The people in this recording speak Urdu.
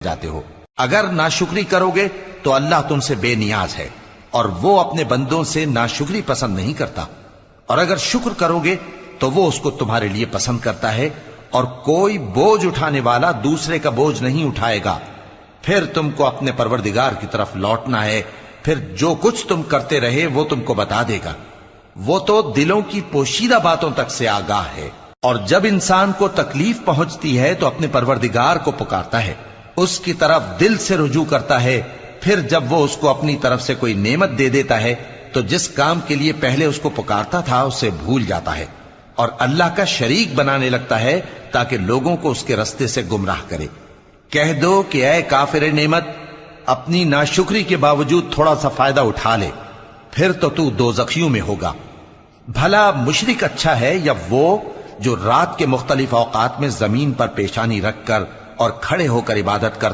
جاتے ہو۔ اگر ناشکری کرو گے تو اللہ تم سے بے نیاز ہے اور وہ اپنے بندوں سے ناشکری پسند نہیں کرتا، اور اگر شکر کرو گے تو وہ اس کو تمہارے لیے پسند کرتا ہے، اور کوئی بوجھ اٹھانے والا دوسرے کا بوجھ نہیں اٹھائے گا۔ پھر تم کو اپنے پروردگار کی طرف لوٹنا ہے، پھر جو کچھ تم کرتے رہے وہ تم کو بتا دے گا۔ وہ تو دلوں کی پوشیدہ باتوں تک سے آگاہ ہے۔ اور جب انسان کو تکلیف پہنچتی ہے تو اپنے پروردگار کو پکارتا ہے، اس کی طرف دل سے رجوع کرتا ہے، پھر جب وہ اس کو اپنی طرف سے کوئی نعمت دے دیتا ہے تو جس کام کے لیے پہلے اس کو پکارتا تھا اسے بھول جاتا ہے اور اللہ کا شریک بنانے لگتا ہے تاکہ لوگوں کو اس کے رستے سے گمراہ کرے۔ کہہ دو کہ اے کافر نعمت، اپنی ناشکری کے باوجود تھوڑا سا فائدہ اٹھا لے، پھر تو دوزخیوں میں ہوگا۔ بھلا مشرک اچھا ہے یا وہ جو رات کے مختلف اوقات میں زمین پر پیشانی رکھ کر اور کھڑے ہو کر عبادت کرتا